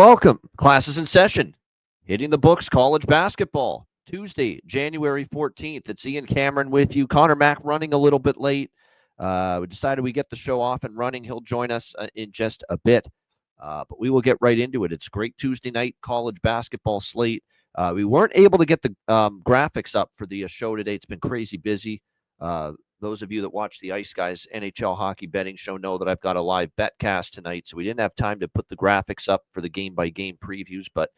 welcome. Classes in session. Hitting the books, college basketball. Tuesday, January 14th. It's Ian Cameron with you. Connor Mack running a little bit late. We decided we get the show off and running. He'll join us in just a bit. But we will get right into it. It's a great Tuesday night college basketball slate. We weren't able to get the graphics up for the show today. It's been crazy busy. Those of you that watch the Ice Guys NHL hockey betting show know that I've got a live bet cast tonight, so we didn't have time to put the graphics up for the game-by-game previews, but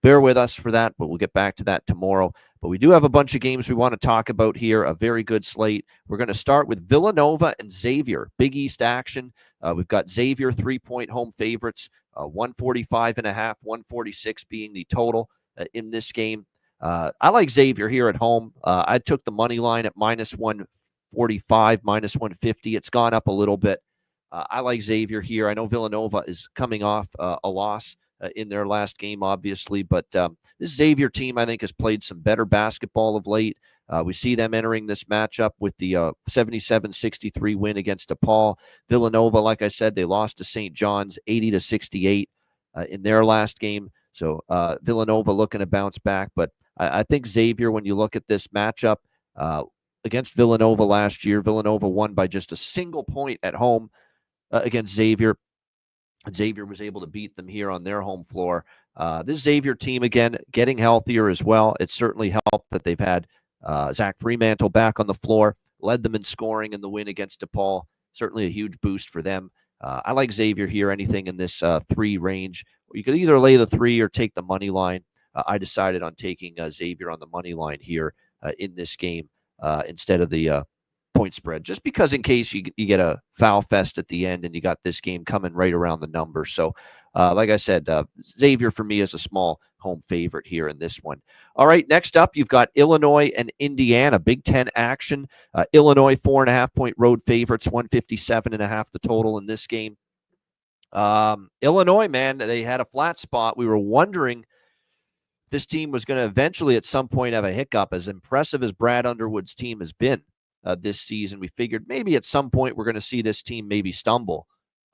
bear with us for that, but we'll get back to that tomorrow. But we do have a bunch of games we want to talk about here, a very good slate. We're going to start with Villanova and Xavier, Big East action. We've got Xavier 3-point home favorites, 145.5, 146 being the total in this game. I like Xavier here at home. I took the money line at minus 145, minus 150. It's gone up a little bit. I like Xavier here. I know Villanova is coming off a loss in their last game, obviously, but this Xavier team, I think, has played some better basketball of late. We see them entering this matchup with the 77-63 win against DePaul. Villanova, like I said, they lost to St. John's 80-68 in their last game. So Villanova looking to bounce back, but I think Xavier, when you look at this matchup against Villanova last year, Villanova won by just a single point at home against Xavier. And Xavier was able to beat them here on their home floor. This Xavier team, again, getting healthier as well. It certainly helped that they've had Zach Fremantle back on the floor, led them in scoring in the win against DePaul. Certainly a huge boost for them. I like Xavier here, anything in this 3 range. You could either lay the 3 or take the money line. I decided on taking Xavier on the money line here in this game instead of the point spread, just because in case you get a foul fest at the end and you got this game coming right around the number. So, like I said, Xavier for me is a small home favorite here in this one. All right, next up, you've got Illinois and Indiana, Big Ten action. Illinois 4.5-point road favorites, 157.5 the total in this game. Illinois, man, they had a flat spot. We were wondering this team was going to eventually at some point have a hiccup. As impressive as Brad Underwood's team has been this season, we figured maybe at some point we're going to see this team maybe stumble.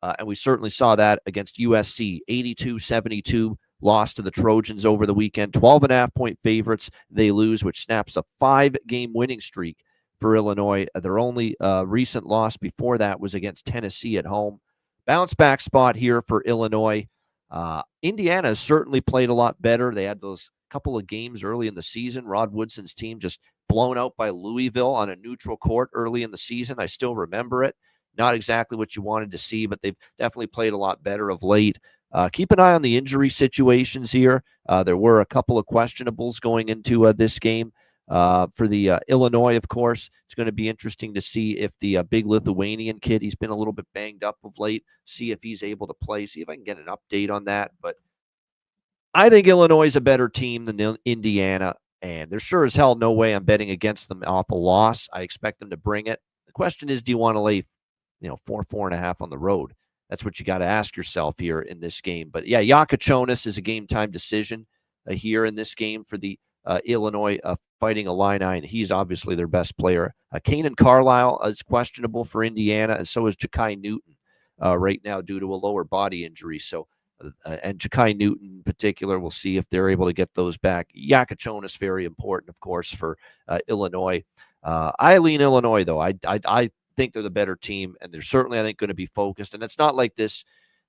And we certainly saw that against USC, 82-72, lost to the Trojans over the weekend. 12.5-point favorites, they lose, which snaps a 5-game winning streak for Illinois. Their only recent loss before that was against Tennessee at home. Bounce back spot here for Illinois. Indiana has certainly played a lot better. They had those couple of games early in the season. Rod Woodson's team just blown out by Louisville on a neutral court early in the season. I still remember it. Not exactly what you wanted to see, but they've definitely played a lot better of late. Keep an eye on the injury situations here. There were a couple of questionables going into this game. For the Illinois, of course, it's going to be interesting to see if the big Lithuanian kid, he's been a little bit banged up of late, see if he's able to play, see if I can get an update on that. But I think Illinois is a better team than Indiana, and there's sure as hell no way I'm betting against them off a loss. I expect them to bring it. The question is, do you want to lay 4.5 on the road? That's what you got to ask yourself here in this game. But yeah, Yakachonis is a game-time decision here in this game for the Illinois Fighting Illini, and he's obviously their best player. Kanan Carlisle is questionable for Indiana, and so is Ja'Kai Newton right now due to a lower body injury. So, and Ja'Kai Newton in particular, we'll see if they're able to get those back. Yakachonis, very important, of course, for Illinois. I lean Illinois, though. I think they're the better team, and they're certainly, I think, going to be focused. And it's not like this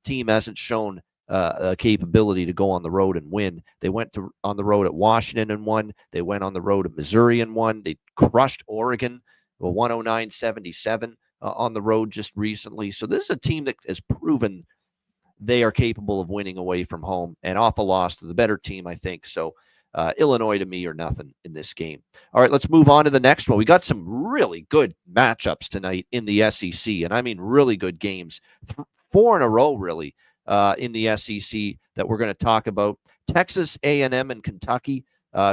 team hasn't shown a capability to go on the road and win. They went on the road at Washington and won. They went on the road at Missouri and won. They crushed Oregon, 109-77 on the road just recently. So this is a team that has proven they are capable of winning away from home, and off a loss to the better team, I think. So Illinois to me or nothing in this game. All right, let's move on to the next one. We got some really good matchups tonight in the SEC, and I mean really good games. 4 in a row, really. In the SEC that we're going to talk about. Texas A&M and Kentucky.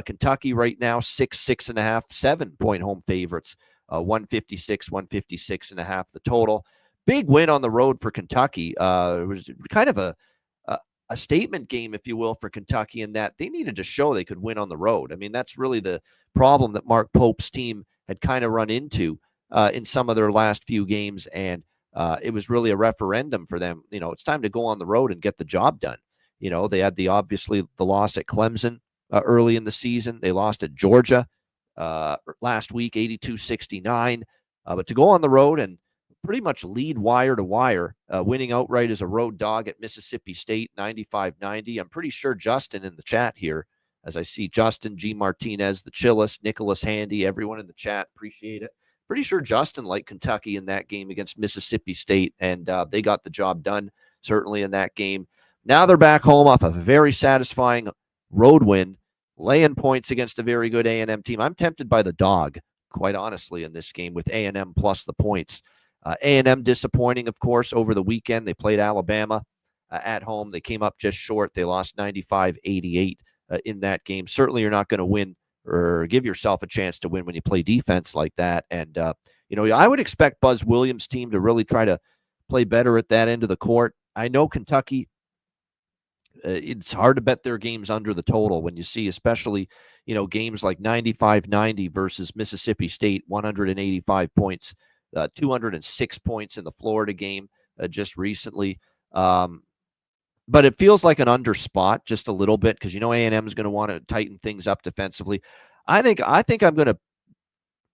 Kentucky right now 6.5, 7-point home favorites. 156, 156.5 the total. Big win on the road for Kentucky. It was kind of a statement game, if you will, for Kentucky in that they needed to show they could win on the road. I mean, that's really the problem that Mark Pope's team had kind of run into in some of their last few games, and it was really a referendum for them. It's time to go on the road and get the job done. They had obviously the loss at Clemson early in the season. They lost at Georgia last week, 82-69. But to go on the road and pretty much lead wire to wire, winning outright as a road dog at Mississippi State, 95-90. I'm pretty sure Justin in the chat here, as I see Justin, G. Martinez, the Chillis, Nicholas Handy, everyone in the chat, appreciate it. Pretty sure Justin liked Kentucky in that game against Mississippi State, and they got the job done, certainly in that game. Now they're back home off a very satisfying road win, laying points against a very good A&M team. I'm tempted by the dog, quite honestly, in this game with A&M plus the points. A&M disappointing, of course, over the weekend. They played Alabama at home. They came up just short. They lost 95-88 in that game. Certainly you're not going to win or give yourself a chance to win when you play defense like that. And, I would expect Buzz Williams' team to really try to play better at that end of the court. I know Kentucky, it's hard to bet their games under the total when you see, especially, games like 95-90 versus Mississippi State, 185 points, 206 points in the Florida game just recently. But it feels like an under spot just a little bit because A&M is going to want to tighten things up defensively. I think I'm going to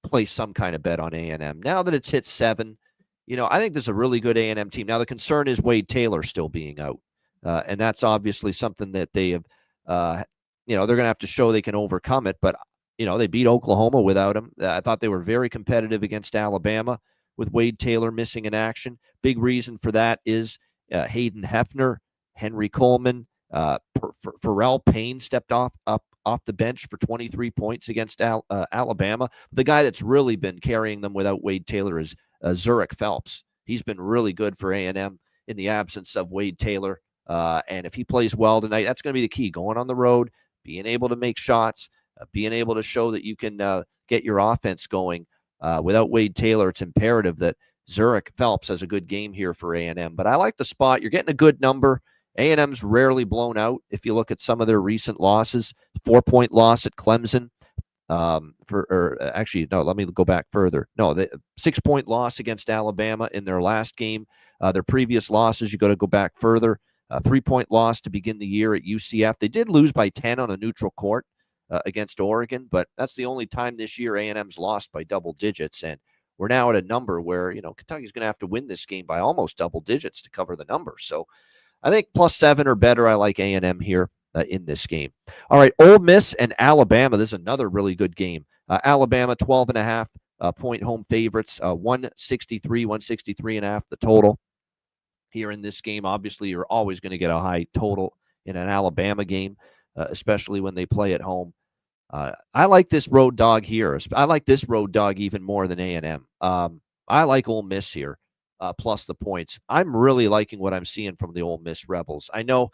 place some kind of bet on A&M now that it's hit 7. I think there's a really good A&M team. Now the concern is Wade Taylor still being out, and that's obviously something that they have. They're going to have to show they can overcome it. But they beat Oklahoma without him. I thought they were very competitive against Alabama with Wade Taylor missing in action. Big reason for that is Hayden Hefner, Henry Coleman, Pharrell Payne stepped off the bench for 23 points against Alabama. The guy that's really been carrying them without Wade Taylor is Zurich Phelps. He's been really good for A&M in the absence of Wade Taylor. And if he plays well tonight, that's going to be the key. Going on the road, being able to make shots, being able to show that you can get your offense going. Without Wade Taylor, it's imperative that Zurich Phelps has a good game here for A&M. But I like the spot. You're getting a good number. A&M's rarely blown out. If you look at some of their recent losses, 4-point loss at Clemson. Let me go back further. No, the 6-point loss against Alabama in their last game. Their previous losses, you got to go back further. 3-point loss to begin the year at UCF. They did lose by 10 on a neutral court against Oregon, but that's the only time this year A&M's lost by double digits. And we're now at a number where, Kentucky's going to have to win this game by almost double digits to cover the number. So I think +7 or better. I like A&M here in this game. All right, Ole Miss and Alabama. This is another really good game. Alabama, 12.5 point home favorites, 163.5 the total here in this game. Obviously, you're always going to get a high total in an Alabama game, especially when they play at home. I like this road dog here. I like this road dog even more than A&M. I like Ole Miss here. Plus the points. I'm really liking what I'm seeing from the Ole Miss Rebels. I know,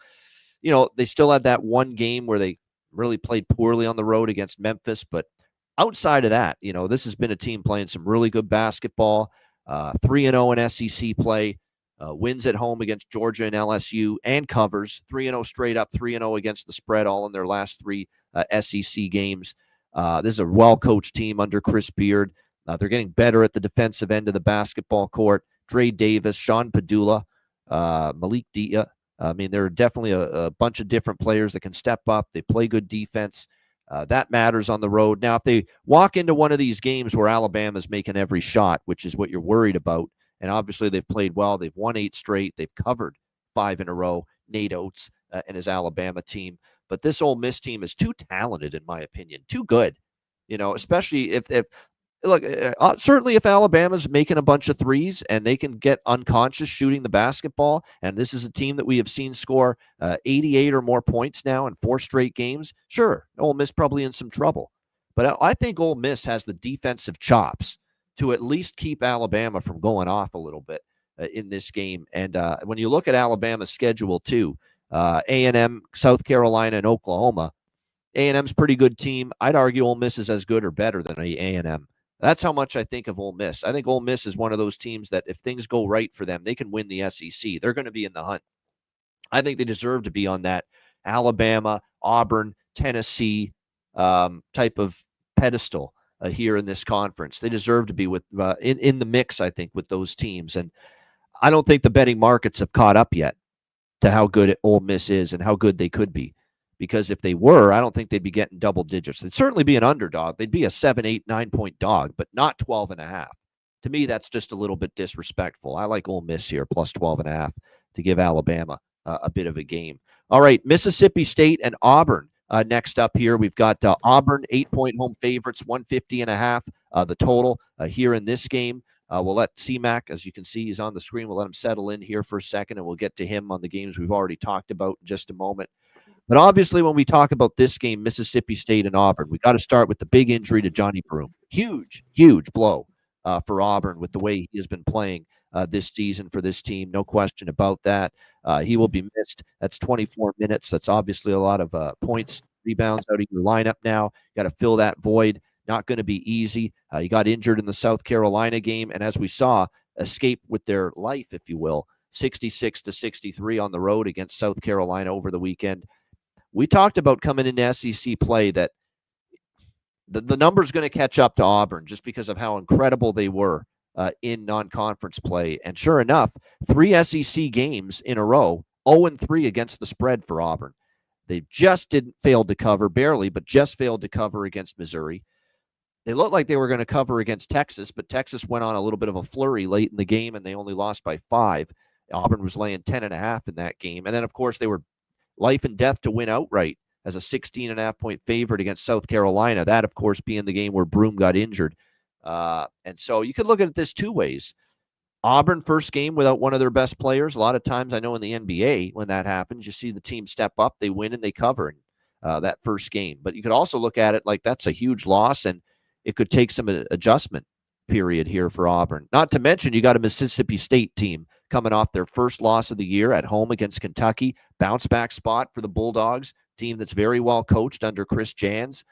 they still had that one game where they really played poorly on the road against Memphis, but outside of that, this has been a team playing some really good basketball, 3-0 in SEC play, wins at home against Georgia and LSU, and covers, 3-0 straight up, 3-0 against the spread, all in their last 3 SEC games. This is a well-coached team under Chris Beard. They're getting better at the defensive end of the basketball court. Dre Davis, Sean Padula, Malik Dia. I mean, there are definitely a bunch of different players that can step up. They play good defense. That matters on the road. Now, if they walk into one of these games where Alabama's making every shot, which is what you're worried about, and obviously they've played well. They've won 8 straight. They've covered 5 in a row. Nate Oates and his Alabama team. But this Ole Miss team is too talented, in my opinion. Too good. Especially if look, certainly if Alabama's making a bunch of threes and they can get unconscious shooting the basketball, and this is a team that we have seen score 88 or more points now in 4 straight games, sure, Ole Miss probably in some trouble. But I think Ole Miss has the defensive chops to at least keep Alabama from going off a little bit in this game. And when you look at Alabama's schedule too, A&M, South Carolina, and Oklahoma, A&M's pretty good team. I'd argue Ole Miss is as good or better than A&M. That's how much I think of Ole Miss. I think Ole Miss is one of those teams that if things go right for them, they can win the SEC. They're going to be in the hunt. I think they deserve to be on that Alabama, Auburn, Tennessee type of pedestal here in this conference. They deserve to be with in the mix, I think, with those teams. And I don't think the betting markets have caught up yet. to how good Ole Miss is and how good they could be. Because if they were, I don't think they'd be getting double digits. They'd certainly be an underdog. They'd be a 7, 8, 9-point dog, but not 12.5. To me, that's just a little bit disrespectful. I like Ole Miss here, plus 12.5, to give Alabama a bit of a game. All right, Mississippi State and Auburn. Next up here, we've got Auburn, 8-point home favorites, 150.5. The total here in this game. We'll let C-Mac, as you can see, he's on the screen. We'll let him settle in here for a second, and we'll get to him on the games we've already talked about in just a moment. But obviously, when we talk about this game, Mississippi State and Auburn, we got to start with the big injury to Johnny Broome. Huge, huge blow for Auburn with the way he has been playing this season for this team. No question about that. He will be missed. That's 24 minutes. That's obviously a lot of points, rebounds out of your lineup now. Got to fill that void. Not going to be easy. He got injured in the South Carolina game, and as we saw, escape with their life, if you will, 66-63 on the road against South Carolina over the weekend. We talked about coming into SEC play that the number's going to catch up to Auburn just because of how incredible they were in non-conference play. And sure enough, 3 SEC games in a row, 0-3 against the spread for Auburn. They just didn't fail to cover, barely, but just failed to cover against Missouri. They looked like they were going to cover against Texas, but Texas went on a little bit of a flurry late in the game, and they only lost by 5. Auburn was laying 10.5 in that game. And then, of course, they were life and death to win outright as a 16.5-point favorite against South Carolina. That, of course, being the game where Broome got injured. And so you could look at it this 2 ways. Auburn, first game without one of their best players. A lot of times, I know in the NBA, when that happens, you see the team step up, they win, and they cover that first game. But you could also look at it like that's a huge loss, and it could take some adjustment period here for Auburn. Not to mention, you got a Mississippi State team coming off their first loss of the year at home against Kentucky. Bounce back spot for the Bulldogs, team that's very well coached under Chris Jans.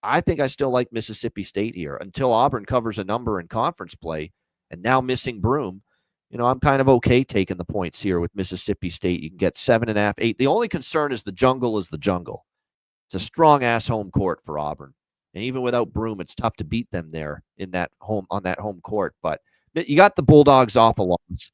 I think I still like Mississippi State here until Auburn covers a number in conference play, and now missing Broome. I'm kind of okay taking the points here with Mississippi State. You can get 7.5, 8. The only concern is the jungle is the jungle. It's a strong-ass home court for Auburn. And even without Broome, it's tough to beat them there on that home court. But you got the Bulldogs off a loss.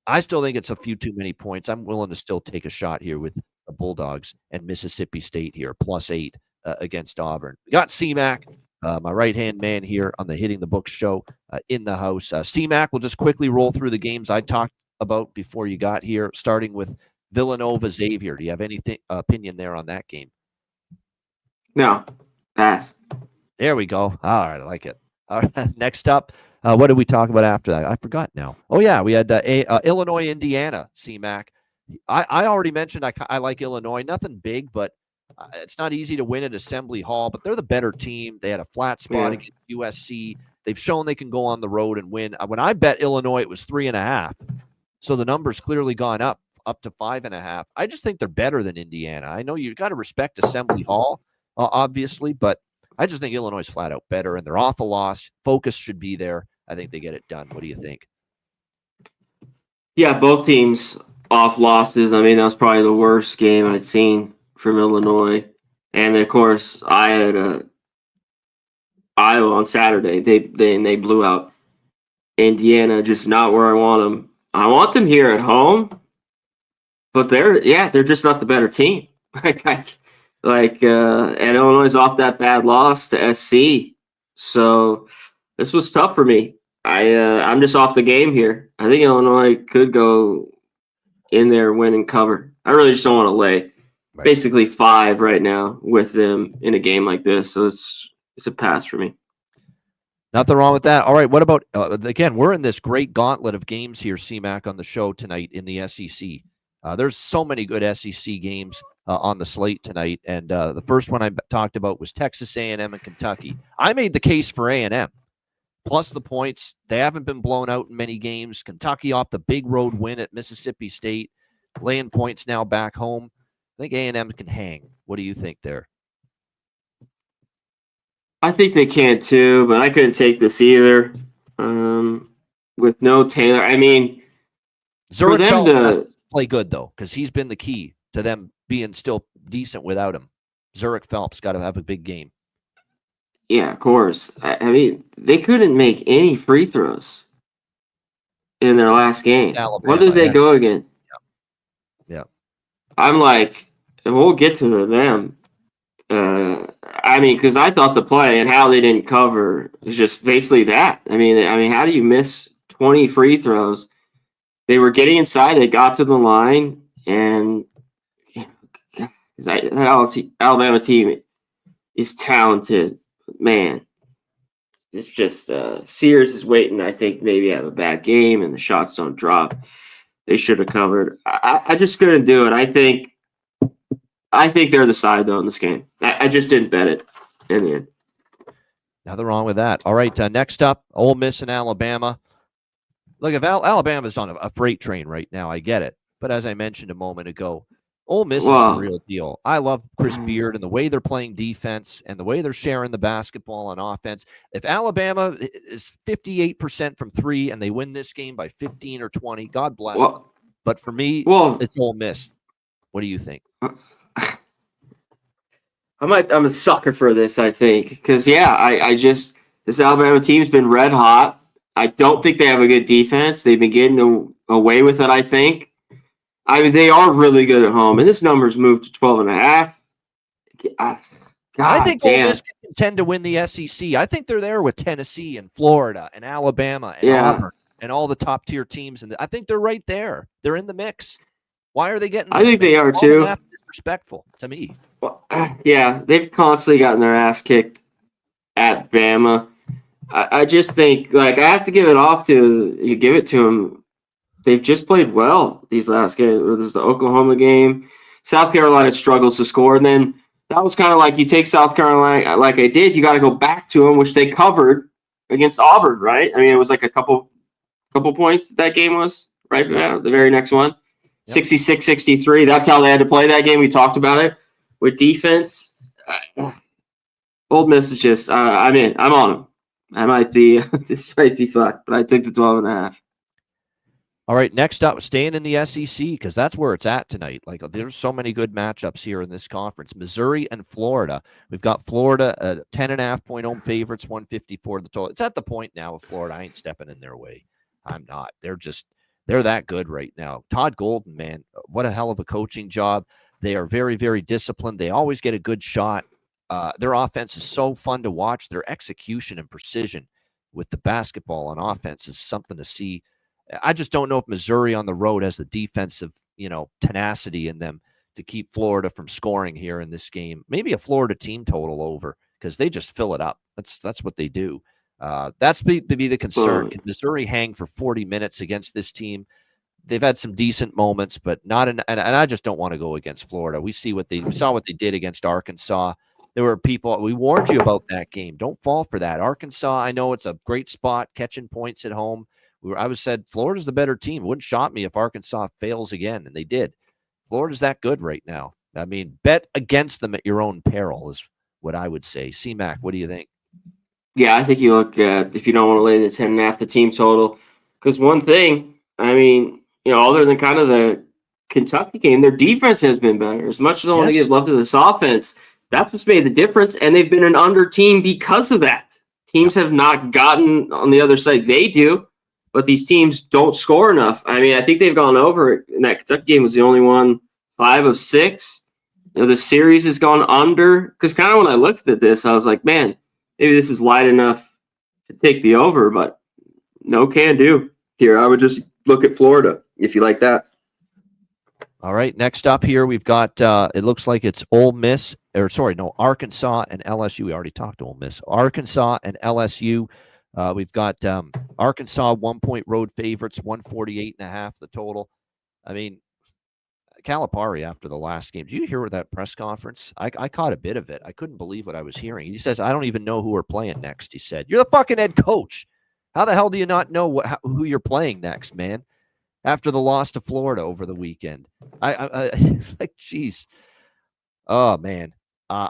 I still think it's a few too many points. I'm willing to still take a shot here with the Bulldogs and Mississippi State here, +8 against Auburn. We got C-Mac, my right-hand man here on the Hitting the Books show in the house. C-Mac will just quickly roll through the games I talked about before you got here, starting with Villanova-Xavier. Do you have any opinion there on that game? No. Pass. There we go. All right, I like it. All right, next up, what did we talk about after that? I forgot now. Oh, yeah, we had Illinois, Indiana, C-Mac. I already mentioned I like Illinois. Nothing big, but it's not easy to win at Assembly Hall, but they're the better team. They had a flat spot against USC. They've shown they can go on the road and win. When I bet Illinois, it was 3.5. So the number's clearly gone up to 5.5. I just think they're better than Indiana. I know you've got to respect Assembly Hall, obviously, but I just think Illinois is flat out better, and they're off a loss. Focus should be there. I think they get it done. What do you think? Yeah, both teams off losses. I mean, that was probably the worst game I'd seen from Illinois. And, of course, I had Iowa on Saturday. They blew out Indiana, just not where I want them. I want them here at home, but they're just not the better team. And Illinois is off that bad loss to SC. So this was tough for me. I'm just off the game here. I think Illinois could go in there, win, and cover. I really just don't want to lay basically 5 right now with them in a game like this. So it's a pass for me. Nothing wrong with that. All right, what about, again, we're in this great gauntlet of games here, C-Mac, on the show tonight in the SEC. There's so many good SEC games on the slate tonight, and the first one I talked about was Texas A&M and Kentucky. I made the case for A&M, plus the points. They haven't been blown out in many games. Kentucky off the big road win at Mississippi State, laying points now back home. I think A&M can hang. What do you think there? I think they can too, but I couldn't take this either. With no Taylor, I mean, Zurich has to play good though, because he's been the key to them being still decent without him. Zurich Phelps got to have a big game. Yeah, of course. I mean, they couldn't make any free throws in their last game. Alabama, what did they go again? I'm like, and we'll get to them. I mean, because I thought the play and how they didn't cover was just basically that. I mean, how do you miss 20 free throws? They were getting inside. They got to the line, and that Alabama team is talented, man. It's just Sears is waiting. I think maybe have a bad game, and the shots don't drop. They should have covered. I just couldn't do it. I think they're the side though in this game. I just didn't bet it in the end. Nothing wrong with that. All right, next up, Ole Miss and Alabama. Look, if Alabama's on a freight train right now, I get it. But as I mentioned a moment ago, Ole Miss is the real deal. I love Chris Beard and the way they're playing defense and the way they're sharing the basketball on offense. If Alabama is 58% from three and they win this game by 15 or 20, God bless them. But for me, it's Ole Miss. What do you think? I'm a sucker for this, I think. Because, I just – this Alabama team's been red hot. I don't think they have a good defense. They've been getting away with it, I think. I mean, they are really good at home. And this number's moved to 12.5. I think Ole Miss can contend to win the SEC. I think they're there with Tennessee and Florida and Alabama and Auburn and all the top-tier teams. And I think they're right there. They're in the mix. Why are they getting I think they are, too. Disrespectful to me. Well, they've constantly gotten their ass kicked at Bama. I just think, I have to give it to them. They've just played well these last games. There's the Oklahoma game. South Carolina struggles to score. And then that was kind of like you take South Carolina like I did. You got to go back to them, which they covered against Auburn, right? I mean, it was like a couple points that game was, right? The very next one. 66-63. That's how they had to play that game. We talked about it with defense. Ole Miss is just, I'm on them. I might be, this might be fucked, but I took the 12.5. All right, next up, staying in the SEC, because that's where it's at tonight. There's so many good matchups here in this conference. Missouri and Florida. We've got Florida, 10.5-point home favorites, 154 the total. It's at the point now with Florida. I ain't stepping in their way. I'm not. They're that good right now. Todd Golden, man, what a hell of a coaching job. They are very, very disciplined. They always get a good shot. Their offense is so fun to watch. Their execution and precision with the basketball on offense is something to see. I just don't know if Missouri on the road has the defensive, tenacity in them to keep Florida from scoring here in this game. Maybe a Florida team total over because they just fill it up. That's what they do. That's be the concern. Can Missouri hang for 40 minutes against this team? They've had some decent moments, but not and I just don't want to go against Florida. We saw what they did against Arkansas. There were people, we warned you about that game. Don't fall for that. Arkansas, I know it's a great spot, catching points at home. I said Florida's the better team. It wouldn't shock me if Arkansas fails again, and they did. Florida's that good right now. I mean, bet against them at your own peril is what I would say. C-Mac, what do you think? Yeah, I think you look at, if you don't want to lay the 10.5, the team total. Because one thing, I mean, other than kind of the Kentucky game, their defense has been better. As much as I want to give love to this offense, that's what's made the difference. And they've been an under team because of that. Teams have not gotten on the other side. They do, but these teams don't score enough. I mean, I think they've gone over. And that Kentucky game was the only one, 5 of 6. The series has gone under. Because kind of when I looked at this, I was like, man, maybe this is light enough to take the over, but no can do. Here, I would just look at Florida if you like that. All right, next up here, we've got, it looks like it's Arkansas and LSU. We already talked Ole Miss. Arkansas and LSU. We've got Arkansas 1-point road favorites, 148.5 the total. I mean, Calipari after the last game. Did you hear that press conference? I caught a bit of it. I couldn't believe what I was hearing. He says, I don't even know who we're playing next. He said, you're the fucking head coach. How the hell do you not know who you're playing next, man? After the loss to Florida over the weekend. It's like, geez. Oh, man.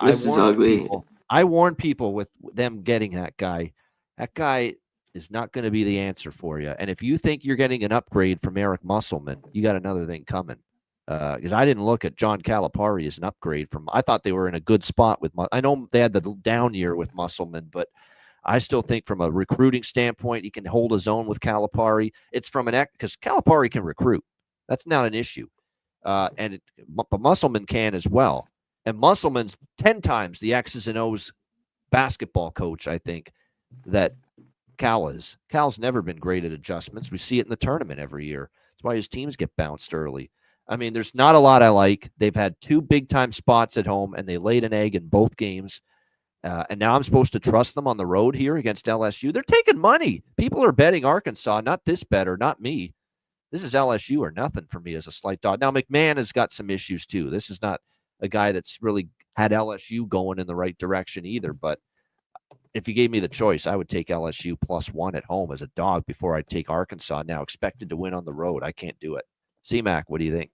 This is ugly. I warn people with them getting that guy. That guy is not going to be the answer for you. And if you think you're getting an upgrade from Eric Musselman, you got another thing coming. Because I didn't look at John Calipari as an upgrade from. I thought they were in a good spot with. I know they had the down year with Musselman, but I still think from a recruiting standpoint, he can hold his own with Calipari. It's from because Calipari can recruit. That's not an issue. But Musselman can as well. And Musselman's 10 times the X's and O's basketball coach, I think, that Cal is. Cal's never been great at adjustments. We see it in the tournament every year. That's why his teams get bounced early. I mean, there's not a lot I like. They've had 2 big-time spots at home, and they laid an egg in both games. And now I'm supposed to trust them on the road here against LSU. They're taking money. People are betting Arkansas, not this better, not me. This is LSU or nothing for me as a slight dog. Now, McMahon has got some issues too. This is not a guy that's really had LSU going in the right direction either. But if you gave me the choice, I would take LSU +1 at home as a dog before I'd take Arkansas, now expected to win on the road. I can't do it. C-Mac, what do you think?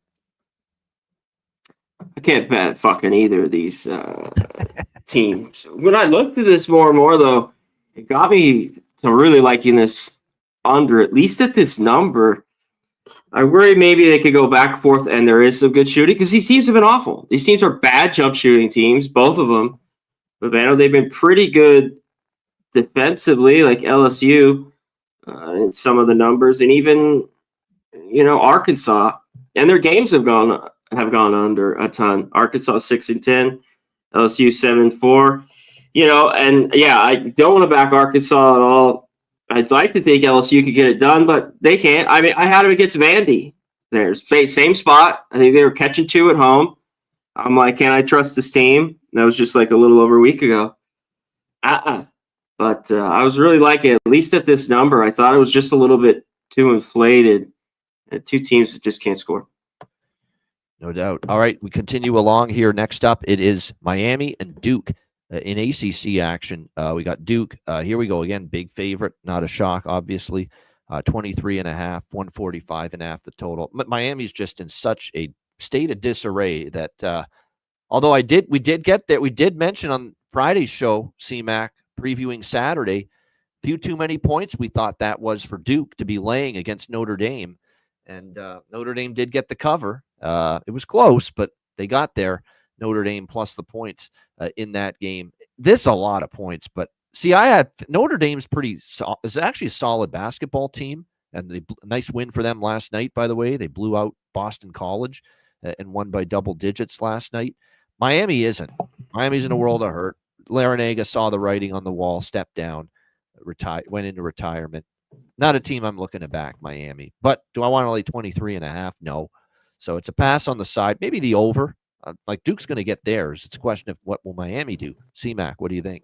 I can't bet fucking either of these teams. When I looked at this more and more, though, it got me to really liking this under, at least at this number. I worry maybe they could go back and forth, and there is some good shooting because these teams have been awful. These teams are bad jump shooting teams, both of them. But I know they've been pretty good defensively, like LSU, in some of the numbers, and even Arkansas, and their games have gone under a ton. Arkansas 6-10, LSU 7-4. And yeah, I don't want to back Arkansas at all. I'd like to think LSU could get it done, but they can't. I mean, I had them against Vandy. There's same spot. I think they were catching 2 at home. I'm like, can I trust this team? That was just like a little over a week ago. But I was really liking it, at least at this number. I thought it was just a little bit too inflated. 2 teams that just can't score. No doubt. All right, we continue along here. Next up, it is Miami and Duke in ACC action. We got Duke. Here we go again. Big favorite. Not a shock, obviously. 23.5, 145.5 the total. Miami's just in such a state of disarray that although we did get that, we did mention on Friday's show, CMAC, previewing Saturday, a few too many points we thought that was for Duke to be laying against Notre Dame. And Notre Dame did get the cover. It was close, but they got there. Notre Dame plus the points in that game. This a lot of points, but see, I had Notre Dame's is actually a solid basketball team, and nice win for them last night. By the way, they blew out Boston College and won by double digits last night. Miami isn't. Miami's in a world of hurt. Larinaga saw the writing on the wall, stepped down, went into retirement. Not a team I'm looking to back, Miami. But do I want to lay 23.5? No. So it's a pass on the side. Maybe the over. Like Duke's going to get theirs. It's a question of what will Miami do. C-Mac, what do you think?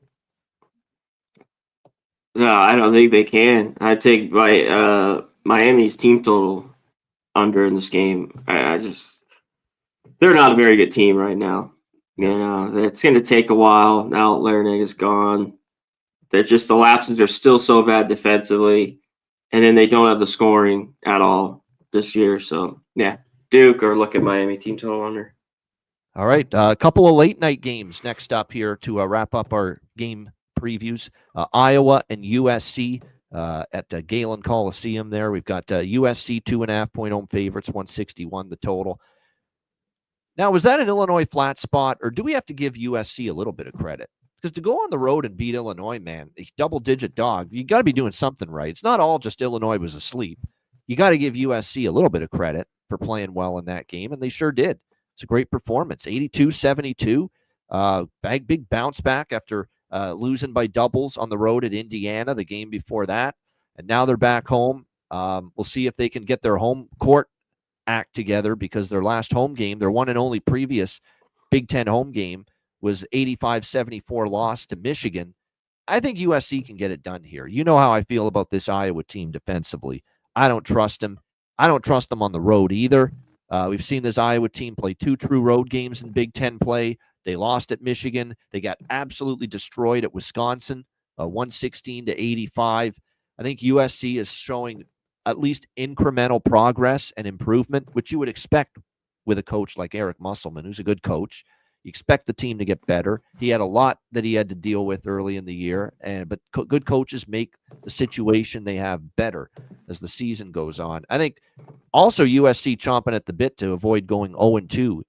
No, I don't think they can. I take Miami's team total under in this game. They're not a very good team right now. It's going to take a while. Now Larinaga's gone. They're just, the lapses are still so bad defensively, and then they don't have the scoring at all this year. So yeah, Duke, or look at Miami team total under. All right, a couple of late night games next up here to wrap up our game previews. Iowa and USC at Galen Coliseum. There we've got USC 2.5-point home favorites, 161 the total. Now, was that an Illinois flat spot, or do we have to give USC a little bit of credit? Because to go on the road and beat Illinois, man, a double-digit dog, you got to be doing something right. It's not all just Illinois was asleep. You got to give USC a little bit of credit for playing well in that game, and they sure did. It's a great performance, 82-72. Big bounce back after losing by doubles on the road at Indiana the game before that, and now they're back home. We'll see if they can get their home court act together, because their last home game, their one and only previous Big Ten home game, was 85-74 loss to Michigan. I think USC can get it done here. You know how I feel about this Iowa team defensively. I don't trust them. I don't trust them on the road either. We've seen this Iowa team play 2 true road games in Big Ten play. They lost at Michigan. They got absolutely destroyed at Wisconsin, 116-85. I think USC is showing at least incremental progress and improvement, which you would expect with a coach like Eric Musselman, who's a good coach. You expect the team to get better. He had a lot that he had to deal with early in the year, but good coaches make the situation they have better as the season goes on. I think also USC chomping at the bit to avoid going 0-2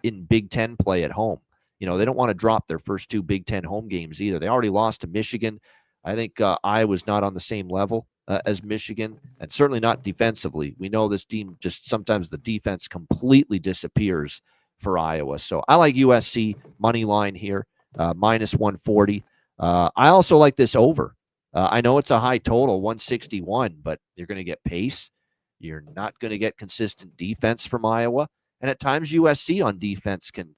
in Big Ten play at home. They don't want to drop their first 2 Big Ten home games either. They already lost to Michigan. I think Iowa's not on the same level as Michigan, and certainly not defensively. We know this team just sometimes the defense completely disappears for Iowa. So I like USC money line here, minus 140. I also like this over. I know it's a high total, 161, but you're going to get pace. You're not going to get consistent defense from Iowa. And at times, USC on defense can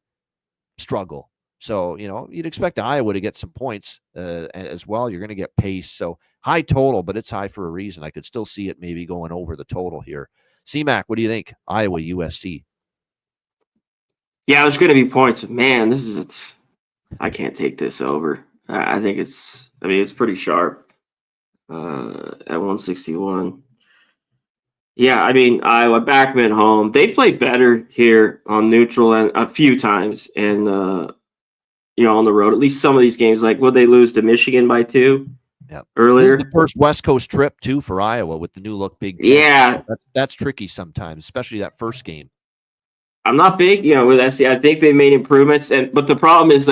struggle. So, you'd expect Iowa to get some points as well. You're going to get pace. So, high total, but it's high for a reason. I could still see it maybe going over the total here. CMAC, what do you think? Iowa, USC. Yeah, there's going to be points, but man, I can't take this over. I think it's pretty sharp at 161. Yeah, Iowa back them at home. They played better here on neutral and a few times, and on the road. At least some of these games, like would they lose to Michigan by 2 earlier? This is the first West Coast trip too for Iowa with the new look Big Ten. Yeah, that's tricky sometimes, especially that first game. I'm not big, with SC. I think they made improvements, but the problem is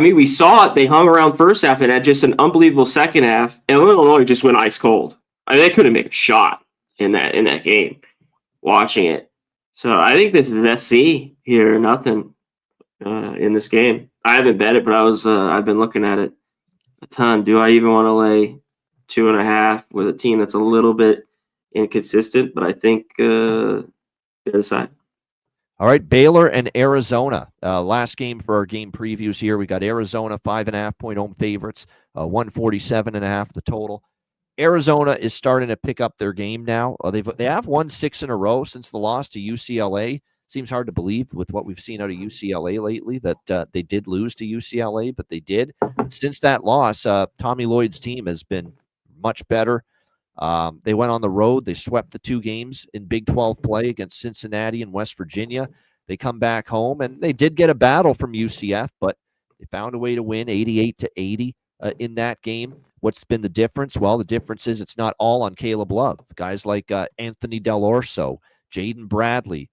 we saw it. They hung around first half and had just an unbelievable second half, and Illinois just went ice cold. They couldn't make a shot in that game. Watching it, so I think this is SC here or nothing in this game. I haven't bet it, but I've been looking at it a ton. Do I even want to lay 2.5 with a team that's a little bit inconsistent? But I think the other side. All right, Baylor and Arizona. Last game for our game previews here. We got Arizona 5.5-point home favorites, 147.5 the total. Arizona is starting to pick up their game now. They have won 6 in a row since the loss to UCLA. Seems hard to believe with what we've seen out of UCLA lately that they did lose to UCLA, but they did. Since that loss, Tommy Lloyd's team has been much better. They went on the road. They swept the 2 games in Big 12 play against Cincinnati and West Virginia. They come back home, and they did get a battle from UCF, but they found a way to win 88-80 in that game. What's been the difference? Well, the difference is it's not all on Caleb Love. Guys like Anthony Del Orso, Jaden Bradley,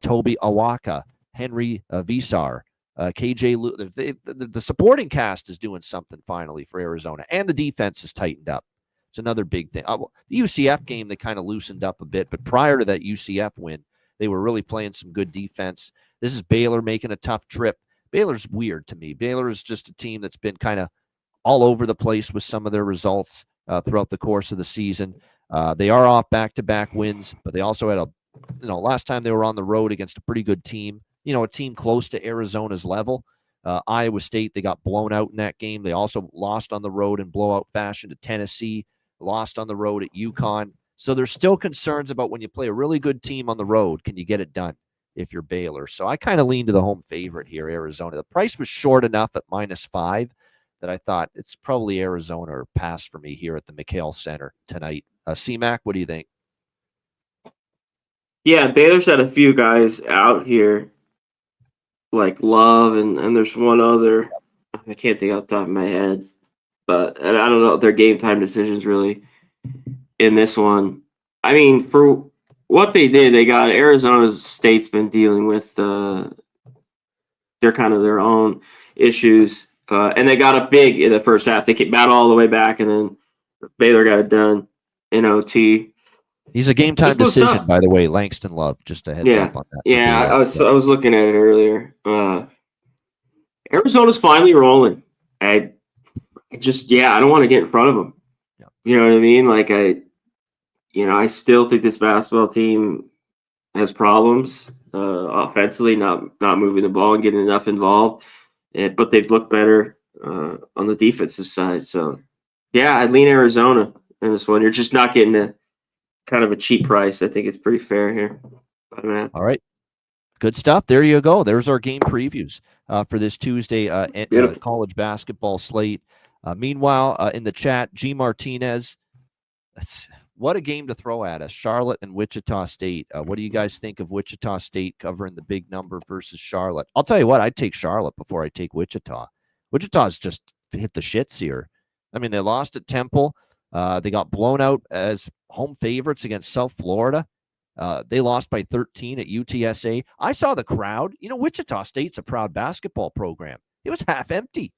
Toby Awaka, Henry Visar, KJ. The supporting cast is doing something finally for Arizona, and the defense is tightened up. It's another big thing. The UCF game, they kind of loosened up a bit, but prior to that UCF win, they were really playing some good defense. This is Baylor making a tough trip. Baylor's weird to me. Baylor is just a team that's been kind of all over the place with some of their results throughout the course of the season. They are off back-to-back wins, but they also had last time they were on the road against a pretty good team, a team close to Arizona's level. Iowa State, they got blown out in that game. They also lost on the road in blowout fashion to Tennessee, lost on the road at UConn. So there's still concerns about when you play a really good team on the road, can you get it done if you're Baylor? So I kind of lean to the home favorite here, Arizona. The price was short enough at -5 that I thought it's probably Arizona or pass for me here at the McHale Center tonight. CMAC, what do you think? Yeah, Baylor's had a few guys out here, like Love, and there's one other. I can't think off the top of my head, but and I don't know their game time decisions really in this one. For what they did, they got Arizona State's been dealing with their own issues. And they got up big in the first half. They kicked battle all the way back, and then Baylor got it done in OT. He's a game time decision, by the way, Langston Love. Just a heads up on that. Yeah, I was looking at it earlier. Arizona's finally rolling. I don't want to get in front of them. Yeah. You know what I mean? I still think this basketball team has problems offensively, not moving the ball and getting enough involved. But they've looked better on the defensive side. So, yeah, I'd lean Arizona in this one. You're just not getting a kind of a cheap price. I think it's pretty fair here. All right. Good stuff. There you go. There's our game previews for this Tuesday college basketball slate. Meanwhile, in the chat, G. Martinez, what a game to throw at us. Charlotte and Wichita State. What do you guys think of Wichita State covering the big number versus Charlotte? I'll tell you what, I'd take Charlotte before I take Wichita. Wichita's just hit the shits here. They lost at Temple. They got blown out as home favorites against South Florida. They lost by 13 at UTSA. I saw the crowd. Wichita State's a proud basketball program. It was half empty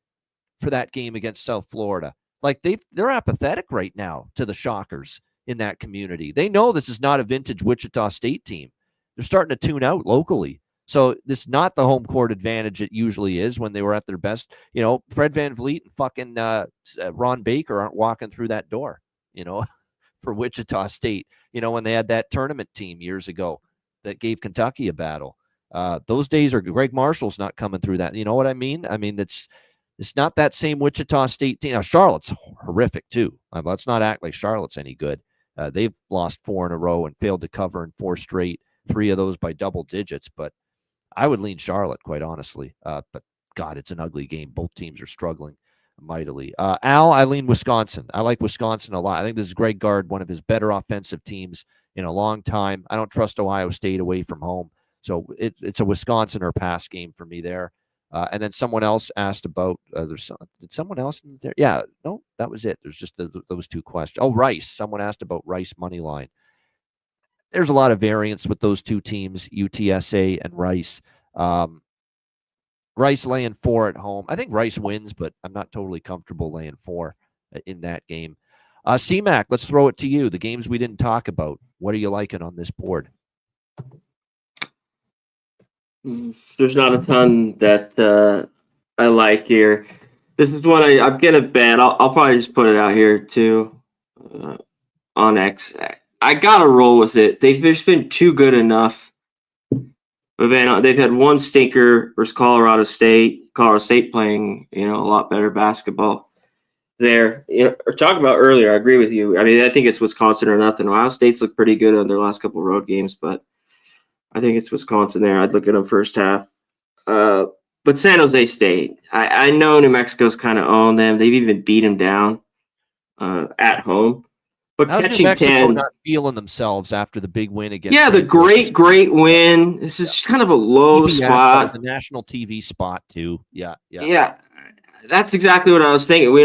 for that game against South Florida. Like they're apathetic right now to the Shockers in that community. They know this is not a vintage Wichita State team. They're starting to tune out locally. So this is not the home court advantage it usually is when they were at their best. Fred VanVleet and fucking Ron Baker aren't walking through that door, for Wichita State, when they had that tournament team years ago that gave Kentucky a battle. Those days are Greg Marshall's not coming through that. You know what I mean? I mean, it's not that same Wichita State team. Now, Charlotte's horrific too. Let's not act like Charlotte's any good. They've lost 4 in a row and failed to cover in 4 straight, 3 of those by double digits. But I would lean Charlotte, quite honestly. But God, it's an ugly game. Both teams are struggling mightily. Al, I lean Wisconsin. I like Wisconsin a lot. I think this is Greg Gard, one of his better offensive teams in a long time. I don't trust Ohio State away from home. So it's a Wisconsin or pass game for me there. And then someone else asked about did someone else in there? Yeah, no, that was it. There's just those 2 questions. Oh, Rice. Someone asked about Rice money line. There's a lot of variance with those 2 teams, UTSA and Rice. Rice laying 4 at home. I think Rice wins, but I'm not totally comfortable laying 4 in that game. CMAC, let's throw it to you. The games we didn't talk about. What are you liking on this board? There's not a ton that I like here. This is what I'm gonna bet. I'll probably just put it out here too on X. I gotta roll with it. They've just been too good enough. But man, they've had one stinker versus Colorado State. Colorado State playing, a lot better basketball there. Or talking about earlier, I agree with you. I mean, I think it's Wisconsin or nothing. Ohio State's looked pretty good on their last couple of road games, but I think it's Wisconsin there. I'd look at them first half. But San Jose State, I know New Mexico's kind of owned them. They've even beat them down at home. But how's catching New Mexico 10, not feeling themselves after the big win against? Yeah, the great win. This is kind of a low TBS, spot. The national TV spot too. Yeah. That's exactly what I was thinking.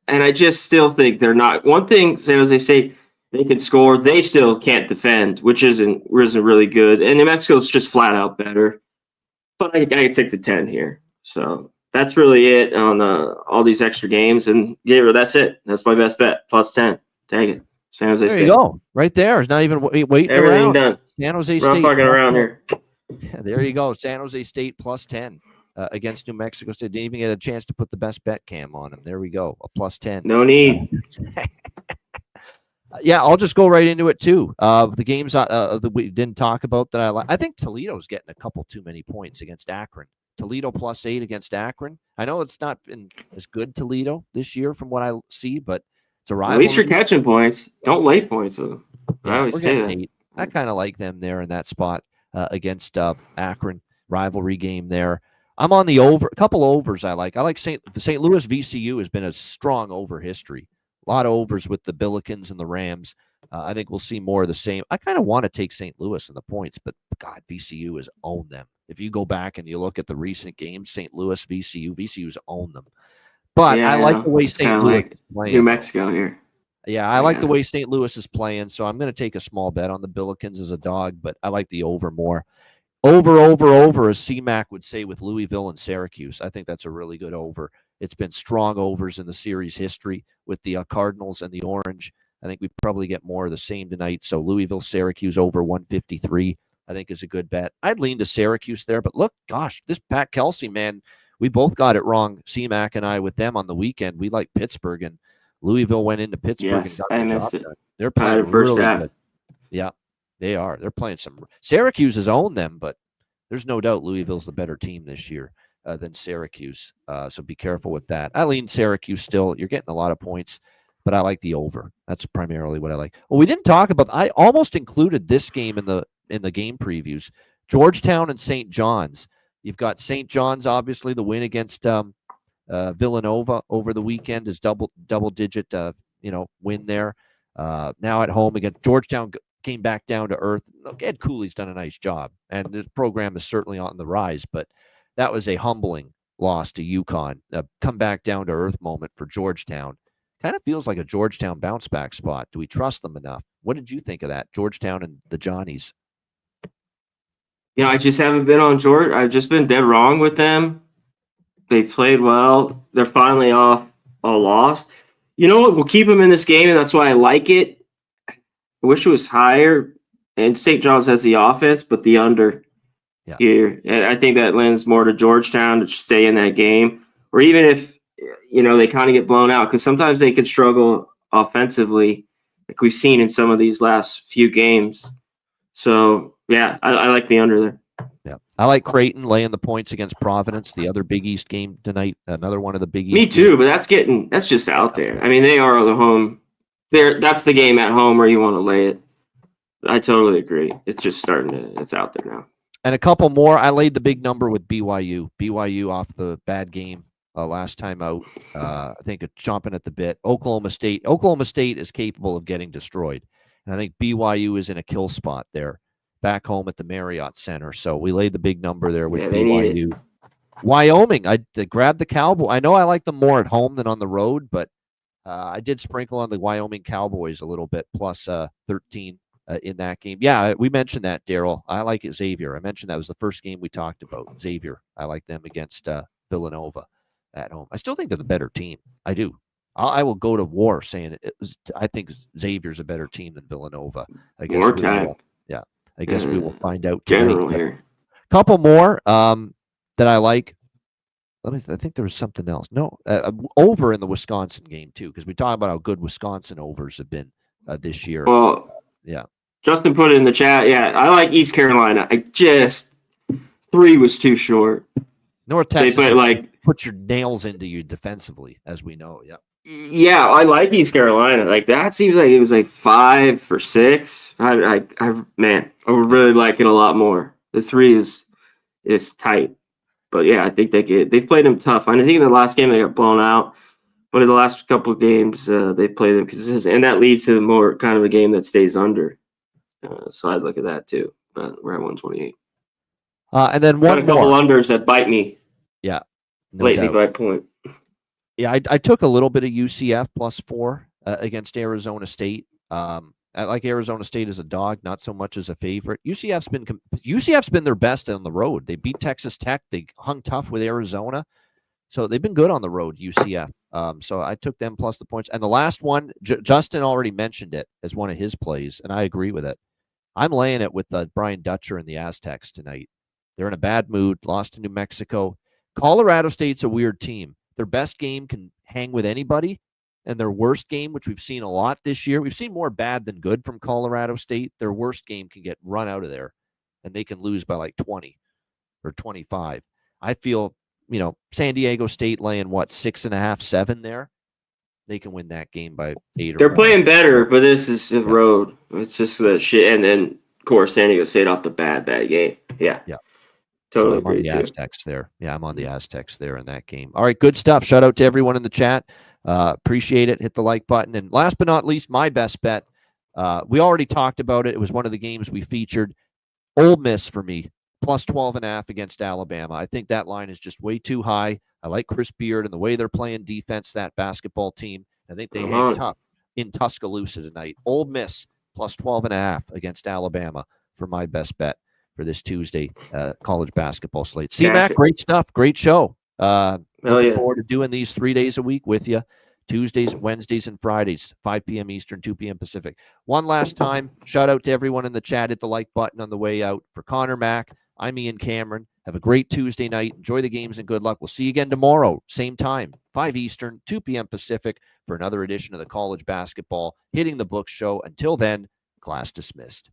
And I just still think they're not. One thing San Jose State, they can score. They still can't defend, which isn't really good. And New Mexico's just flat out better. But I can take the 10 here. So that's really it on all these extra games. And yeah, that's it. That's my best bet. Plus 10. Take it. San Jose State. There you go. Right there. It's not even waiting Everything around. done. San Jose We're State. not fucking around here. There you go. San Jose State plus 10 against New Mexico State. Didn't even get a chance to put the best bet cam on them. There we go. A plus 10. No need. Yeah, I'll just go right into it too. The games that we didn't talk about that I like. I think Toledo's getting a couple too many points against Akron. Toledo plus 8 against Akron. I know it's not been as good Toledo this year from what I see, but it's a rivalry. At least you're catching points. Don't lay points with them. I always say that. 8. I kind of like them there in that spot against Akron. Rivalry game there. I'm on the over. A couple overs I like. I like St. Louis VCU has been a strong over history. A lot of overs with the Billikens and the Rams. I think we'll see more of the same. I kind of want to take St. Louis in the points, but God, VCU has owned them. If you go back and you look at the recent games, St. Louis, VCU's owned them. But I like the way St. Louis is playing. New Mexico here. Yeah, I like the way St. Louis is playing, so I'm going to take a small bet on the Billikens as a dog, but I like the over more. Over, as CMAC would say with Louisville and Syracuse. I think that's a really good over. It's been strong overs in the series history with the Cardinals and the Orange. I think we probably get more of the same tonight. So Louisville, Syracuse over 153, I think is a good bet. I'd lean to Syracuse there, but look, gosh, this Pat Kelsey, man, we both got it wrong, CMAC and I, with them on the weekend. We like Pittsburgh, and Louisville went into Pittsburgh and got the job done. They're playing really good. Yeah, they are. They're playing some. Syracuse has owned them, but there's no doubt Louisville's the better team this year than Syracuse. So be careful with that. I lean Syracuse still. You're getting a lot of points, but I like the over. That's primarily what I like. Well, we didn't talk about. I almost included this game in the game previews. Georgetown and St. John's. You've got St. John's, obviously, the win against Villanova over the weekend is double digit, win there. Now at home again, Georgetown came back down to earth. Ed Cooley's done a nice job, and the program is certainly on the rise. But that was a humbling loss to UConn. Come back down to earth moment for Georgetown. Kind of feels like a Georgetown bounce back spot. Do we trust them enough? What did you think of that, Georgetown and the Johnnies? I just haven't been on I've just been dead wrong with them. They played well. They're finally off a loss. You know what? We'll keep them in this game, and that's why I like it. I wish it was higher. And St. John's has the offense, but the under here. And I think that lends more to Georgetown to stay in that game. Or even if, they kind of get blown out, because sometimes they could struggle offensively, like we've seen in some of these last few games. So, yeah, I like the under there. Yeah, I like Creighton laying the points against Providence, the other Big East game tonight. Another one of the Big East. Me too, games. but that's just out there. I mean, they are the home. That's the game at home where you want to lay it. I totally agree. It's just it's out there now. And a couple more. I laid the big number with BYU. BYU off the bad game last time out. I think it's chomping at the bit. Oklahoma State. Oklahoma State is capable of getting destroyed. And I think BYU is in a kill spot there, back home at the Marriott Center. So we laid the big number there with BYU. Wyoming, I grabbed the Cowboy. I know I like them more at home than on the road, but I did sprinkle on the Wyoming Cowboys a little bit, plus 13 in that game. Yeah, we mentioned that, Daryl. I like it, Xavier. I mentioned that was the first game we talked about. Xavier, I like them against Villanova at home. I still think they're the better team. I do. I will go to war saying I think Xavier's a better team than Villanova. I guess I guess we will find out general here. Couple more that I like. I think there was something else. No, over in the Wisconsin game too, because we talk about how good Wisconsin overs have been this year. Well, yeah. Justin put it in the chat. Yeah, I like East Carolina. 3 was too short. North Texas, put your nails into you defensively, as we know. Yeah. Yeah, I like East Carolina. Like that seems like it was like 5 for 6. I would really like it a lot more. The 3 is tight, but yeah, I think they've played them tough. I think in the last game they got blown out, but in the last couple of games they played them consistent, and that leads to more kind of a game that stays under. So I'd look at that too. But we're at 128. And then got a couple unders that bite me. Yeah, lately by point. Yeah, I took a little bit of UCF +4 against Arizona State. I like Arizona State as a dog, not so much as a favorite. UCF's been their best on the road. They beat Texas Tech. They hung tough with Arizona, so they've been good on the road. UCF. So I took them plus the points. And the last one, Justin already mentioned it as one of his plays, and I agree with it. I'm laying it with Brian Dutcher and the Aztecs tonight. They're in a bad mood. Lost to New Mexico. Colorado State's a weird team. Their best game can hang with anybody, and their worst game, which we've seen a lot this year, we've seen more bad than good from Colorado State. Their worst game can get run out of there, and they can lose by like 20 or 25. I feel, San Diego State laying, 6.5, 7 there. They can win that game by 8 or They're more. playing better, but this is the road. It's just the shit. And then, of course, San Diego State off the bad game. Yeah. Yeah. Totally so I'm on the Aztecs there. Yeah, I'm on the Aztecs there in that game. All right, good stuff. Shout out to everyone in the chat. Appreciate it. Hit the like button. And last but not least, my best bet. We already talked about it. It was one of the games we featured. Ole Miss for me, +12.5 against Alabama. I think that line is just way too high. I like Chris Beard and the way they're playing defense, that basketball team. I think they hang tough in Tuscaloosa tonight. Ole Miss +12.5 against Alabama for my best bet for this Tuesday college basketball slate. C-Mac, great stuff. Great show. Looking forward to doing these 3 days a week with you. Tuesdays, Wednesdays, and Fridays, 5 p.m. Eastern, 2 p.m. Pacific. One last time, shout out to everyone in the chat. Hit the like button on the way out. For Connor Mack, I'm Ian Cameron. Have a great Tuesday night. Enjoy the games and good luck. We'll see you again tomorrow, same time, 5 Eastern, 2 p.m. Pacific, for another edition of the College Basketball Hitting the Books show. Until then, class dismissed.